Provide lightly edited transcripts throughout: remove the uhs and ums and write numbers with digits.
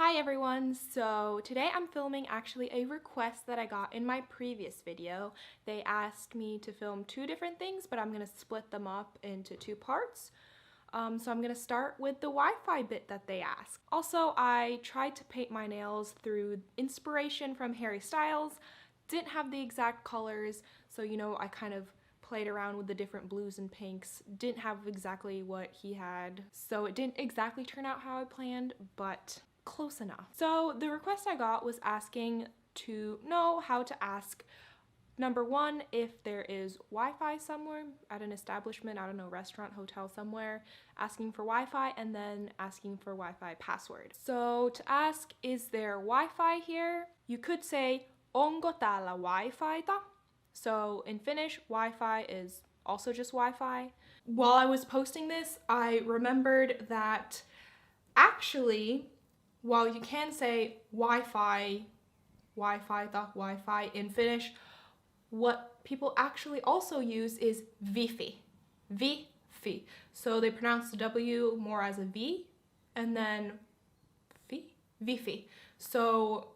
Hi everyone, so today I'm filming actually a request that I got in my previous video. They asked me to film two different things, but I'm going to split them up into two parts. So I'm going to start with the Wi-Fi bit that they asked. Also, I tried to paint my nails through inspiration from Harry Styles. Didn't have the exact colors, so I kind of played around with the different blues and pinks. Didn't have exactly what he had, so it didn't exactly turn out how I planned, but close enough. So the request I got was asking to know how to ask, number one, if there is Wi-Fi somewhere at an establishment, I don't know, restaurant, hotel, somewhere, asking for Wi-Fi, and then asking for Wi-Fi password. So to ask, is there Wi-Fi here? You could say, onko täällä Wi-Fiita? So in Finnish, Wi-Fi is also just Wi-Fi. While I was posting this, I remembered that actually, while you can say Wi-Fi, Wi-Fi in Finnish, what people actually also use is Wi-Fi, Wi-Fi. So they pronounce the W more as a V, and then Fi, Wi-Fi. So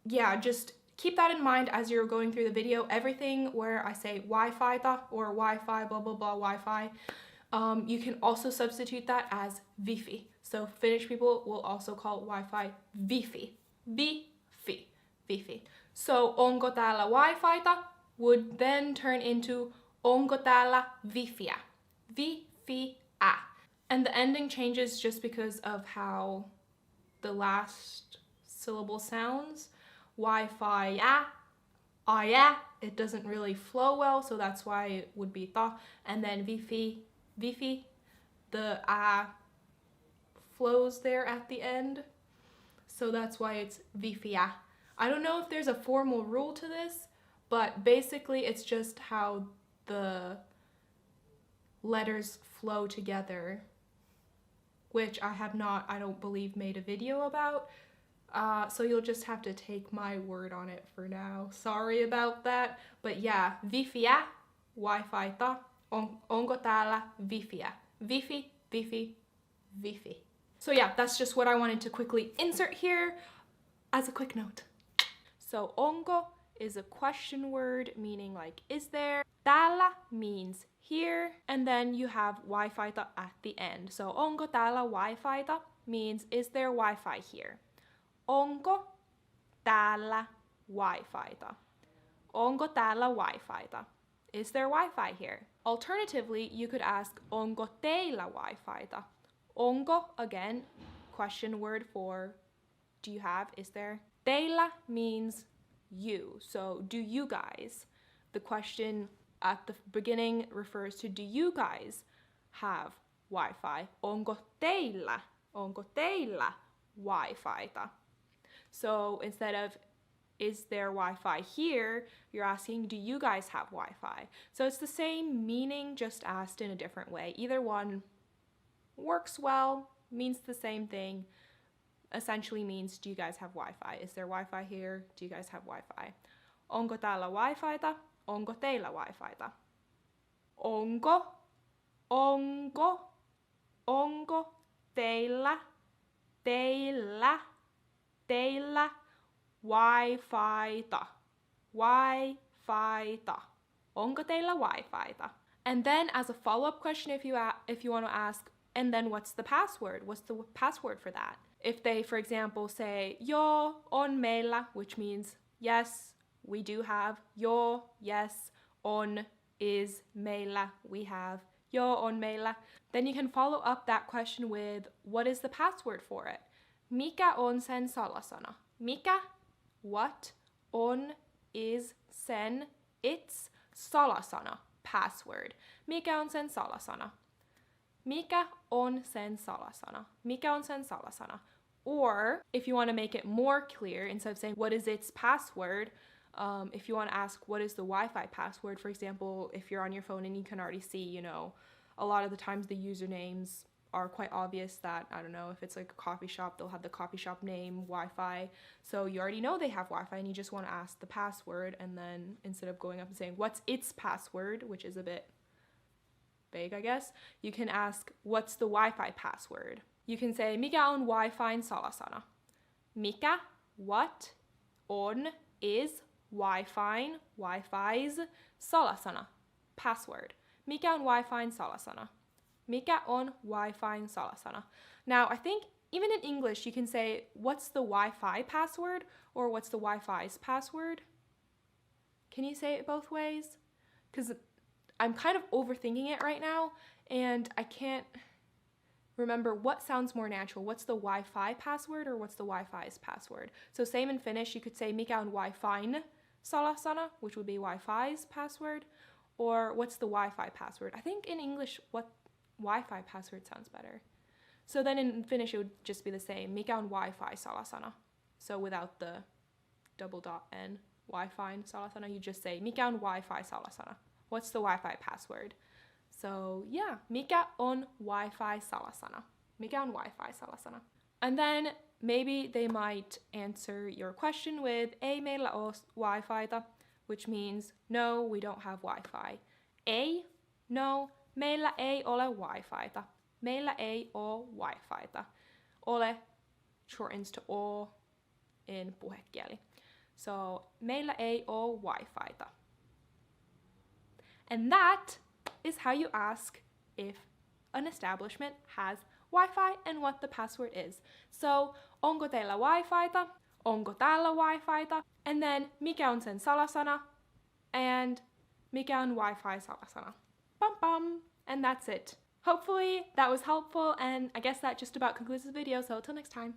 yeah, just keep that in mind as you're going through the video. Everything where I say Wi-Fi or Wi-Fi, blah, blah, blah, Wi-Fi, you can also substitute that as Wi-Fi. So Finnish people will also call Wi-Fi Wi-Fi. Wi-Fi. Wi-Fi. So onko täällä Wi-Fiita would then turn into onko täällä Wi-Fiä. Wi-Fiä. And the ending changes just because of how the last syllable sounds. Wi-Fi, it doesn't really flow well, so that's why it would be ta. And then Wi-Fi, the flows there at the end, so that's why it's Wi-Fiä. I don't know if there's a formal rule to this, but basically it's just how the letters flow together, which I don't believe, made a video about. So you'll just have to take my word on it for now. Sorry about that. But yeah, Wi-Fiä, Wi-Fiita, onko täällä Wi-Fiä. Wi-Fi, Wi-Fi, Wi-Fi. So yeah, that's just what I wanted to quickly insert here as a quick note. So onko is a question word meaning like is there. Täällä means here, and then you have Wi-Fiita at the end. So onko täällä Wi-Fiita means is there Wi-Fi here. Onko täällä Wi-Fiita? Onko täällä Wi-Fiita? Is there Wi-Fi here? Alternatively, you could ask onko teillä Wi-Fiita? Onko, again, question word for do you have, is there? Teillä means you, so do you guys? The question at the beginning refers to do you guys have Wi-Fi? Onko teillä Wi-Fiita? So instead of is there Wi-Fi here, you're asking do you guys have Wi-Fi? So it's the same meaning, just asked in a different way. Either one works well, means the same thing, essentially means do you guys have Wi-Fi? Is there Wi-Fi here? Do you guys have Wi-Fi? Onko täällä Wi-Fiita? Onko teillä Wi-Fiita? Onko teillä Wi-Fiita? Wi-Fiita. Onko teillä Wi-Fiita? And then as a follow-up question, if you want to ask, and then what's the password? What's the password for that? If they, for example, say, joo on meillä, which means yes, we do have. Joo, yes. On is meillä, we have. Joo on meillä. Then you can follow up that question with, what is the password for it? Mikä on sen salasana? Mikä, what, on is sen, it's, salasana, password. Mikä on sen salasana? Mikä on sen salasana? Mikä on sen salasana? Or if you want to make it more clear, instead of saying what is its password, if you want to ask what is the Wi-Fi password, for example, if you're on your phone and you can already see, a lot of the times the usernames are quite obvious that, I don't know, if it's like a coffee shop, they'll have the coffee shop name, Wi-Fi. So you already know they have Wi-Fi and you just want to ask the password, and then instead of going up and saying what's its password, which is a bit vague, I guess, you can ask what's the Wi-Fi password. You can say mikä on Wi-Fiin salasana? Mikä, what, on, is, Wi-Fi's salasana, password. Mikä on Wi-Fi'n salasana? Mikä on Wi-Fi'n salasana? Now, I think even in English, you can say, what's the Wi-Fi password? Or what's the Wi-Fi's password? Can you say it both ways? Because I'm kind of overthinking it right now, and I can't remember what sounds more natural. What's the Wi-Fi password or what's the Wi-Fi's password? So same in Finnish, you could say mikä on Wi-Fi'n salasana, which would be Wi-Fi's password, or what's the Wi-Fi password? I think in English, what Wi-Fi password sounds better. So then in Finnish, it would just be the same, mikä on Wi-Fi salasana. So without the double dot N, Wi-Fi salasana, you just say mikä on Wi-Fi salasana. What's the Wi-Fi password? So yeah, mikä on Wi-Fi salasana? Mikä on Wi-Fi salasana? And then maybe they might answer your question with ei meillä ole Wi-Fi:ta, which means no, we don't have Wi-Fi. Ei, no, meillä ei ole Wi-Fi:ta. Meillä ei ole Wi-Fi:ta. Ole shortens to o in puhekieli. So meillä ei ole Wi-Fi:ta. And that is how you ask if an establishment has Wi-Fi and what the password is. So, onko teillä Wi-Fi:ta? Onko täällä Wi-Fi:ta? And then, mikä on sen salasana? And mikä on Wi-Fi salasana? Bum bum! And that's it. Hopefully that was helpful, and I guess that just about concludes this video, so till next time.